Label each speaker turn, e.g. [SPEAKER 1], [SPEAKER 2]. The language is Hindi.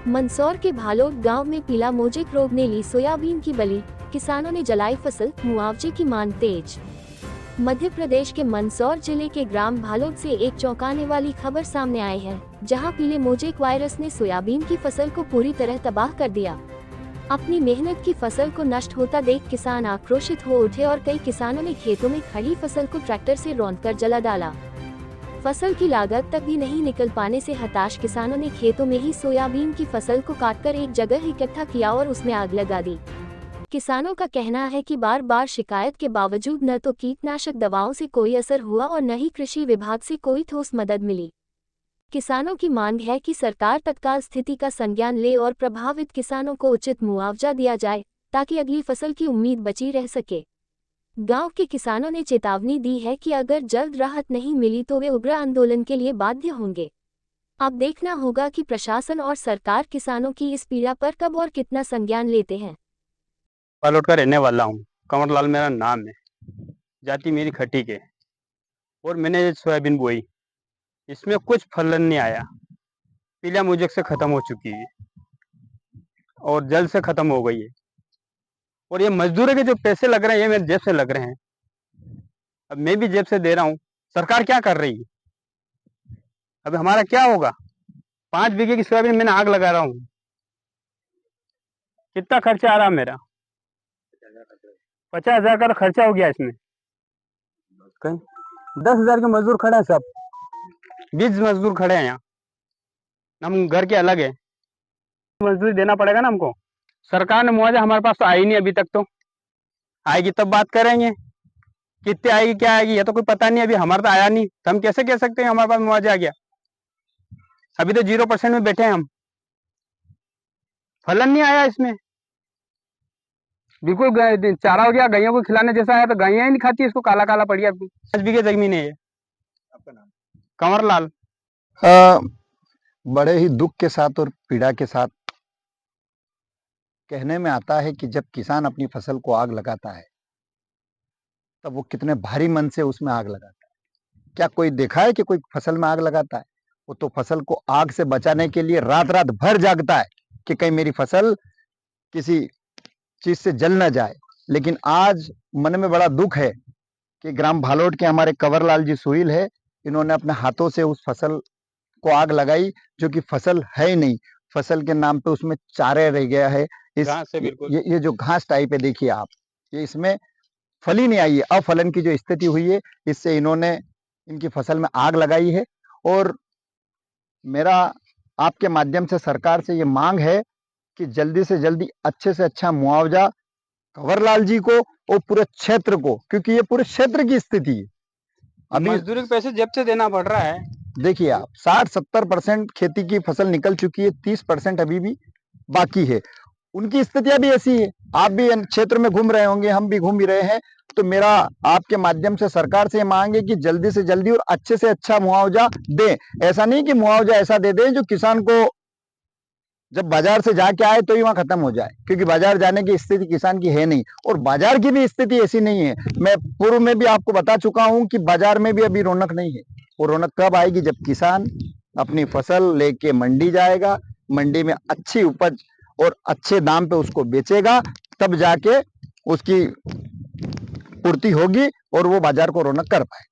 [SPEAKER 1] मंदसौर के भालोड गांव में पीला मोजेक रोग ने ली सोयाबीन की बलि, किसानों ने जलाई फसल, मुआवजे की मांग तेज। मध्य प्रदेश के मंदसौर जिले के ग्राम भालोड से एक चौंकाने वाली खबर सामने आई है, जहां पीले मोजेक वायरस ने सोयाबीन की फसल को पूरी तरह तबाह कर दिया। अपनी मेहनत की फसल को नष्ट होता देख किसान आक्रोशित हो उठे और कई किसानों ने खेतों में खड़ी फसल को ट्रैक्टर से रौंदकर जला डाला। फसल की लागत तक भी नहीं निकल पाने से हताश किसानों ने खेतों में ही सोयाबीन की फसल को काटकर एक जगह इकट्ठा किया और उसमें आग लगा दी। किसानों का कहना है कि बार बार शिकायत के बावजूद न तो कीटनाशक दवाओं से कोई असर हुआ और न ही कृषि विभाग से कोई ठोस मदद मिली। किसानों की मांग है कि सरकार तत्काल स्थिति का संज्ञान ले और प्रभावित किसानों को उचित मुआवजा दिया जाए, ताकि अगली फसल की उम्मीद बची रह सके। गांव के किसानों ने चेतावनी दी है कि अगर जल्द राहत नहीं मिली तो वे उग्र आंदोलन के लिए बाध्य होंगे। अब देखना होगा कि प्रशासन और सरकार किसानों की इस पीड़ा पर कब और कितना संज्ञान लेते हैं।
[SPEAKER 2] भालोड का रहने वाला हूँ, कंवरलाल मेरा नाम है, जाति मेरी खटी के। और मैंने सोयाबीन बोई, इसमें कुछ फलन नहीं आया, पीला मोजेक से खत्म हो चुकी है और जल्द से खत्म हो गई है। और ये मजदूरों के जो पैसे लग रहे हैं ये मेरे जेब से लग रहे हैं। अब मैं भी जेब से दे रहा हूँ, सरकार क्या कर रही है? अब हमारा क्या होगा? 5 बीघे की सोयाबीन मैंने आग लगा रहा हूँ, कितना खर्चा आ रहा मेरा? 50,000 का खर्चा हो गया इसमें। कहीं 10,000 के मजदूर खड़े हैं, सब 20 मजदूर खड़े हैं यहाँ, हम घर के अलग है, मजदूरी देना पड़ेगा ना हमको। सरकार ने मुआवजा हमारे पास तो आई नहीं अभी तक, तो आएगी तब बात करेंगे, कितने आएगी क्या आएगी ये तो कोई पता नहीं। अभी हमारा तो आया नहीं, तो हम कैसे कह सकते हैं हमारे पास मुआवजा आ गया? अभी तो 0% में बैठे हैं हम, फलन नहीं आया इसमें बिल्कुल। चारा हो गया, गायों को खिलाने जैसा है तो गायें ही नहीं खाती इसको, काला काला पड़ गया। 5 बीघे जमीन है ये। आपका नाम? कंवरलाल।
[SPEAKER 3] बड़े ही दुख के साथ और पीड़ा के साथ कहने में आता है कि जब किसान अपनी फसल को आग लगाता है तब वो कितने भारी मन से उसमें आग लगाता है। क्या कोई देखा है कि कोई फसल में आग लगाता है? वो तो फसल को आग से बचाने के लिए रात रात भर जागता है कि कहीं मेरी फसल किसी चीज से जल न जाए। लेकिन आज मन में बड़ा दुख है कि ग्राम भालोड के हमारे कंवरलाल जी सुहील है, इन्होंने अपने हाथों से उस फसल को आग लगाई जो कि फसल है ही नहीं। फसल के नाम पे उसमें चारे रह गया है। ये जो घास टाइप है, देखिए आप, ये इसमें फली नहीं आई है, अफलन की जो स्थिति हुई है, इससे इन्होंने इनकी फसल में आग लगाई है। और मेरा आपके माध्यम से सरकार से ये मांग है कि जल्दी से जल्दी अच्छे से अच्छा मुआवजा कंवरलाल जी को और पूरे क्षेत्र को, क्योंकि ये पूरे क्षेत्र की स्थिति है।
[SPEAKER 2] अभी मजदूरी के पैसे जब से देना पड़ रहा है।
[SPEAKER 3] देखिए आप, 60-70% खेती की फसल निकल चुकी है, 30% अभी भी बाकी है। उनकी स्थितियां भी ऐसी है। आप भी क्षेत्र में घूम रहे होंगे, हम भी घूम ही रहे हैं। तो मेरा आपके माध्यम से सरकार से मांग है कि जल्दी से जल्दी और अच्छे से अच्छा मुआवजा दें। ऐसा नहीं कि मुआवजा ऐसा दे दें जो किसान को जब बाजार से जाके आए तो ही वहां खत्म हो जाए, क्योंकि बाजार जाने की स्थिति किसान की है नहीं और बाजार की भी स्थिति ऐसी नहीं है। मैं पूर्व में भी आपको बता चुका हूं कि बाजार में भी अभी रौनक नहीं है। वो रौनक कब आएगी? जब किसान अपनी फसल लेके मंडी जाएगा, मंडी में अच्छी उपज और अच्छे दाम पे उसको बेचेगा, तब जाके उसकी पूर्ति होगी और वो बाजार को रौनक कर पाए।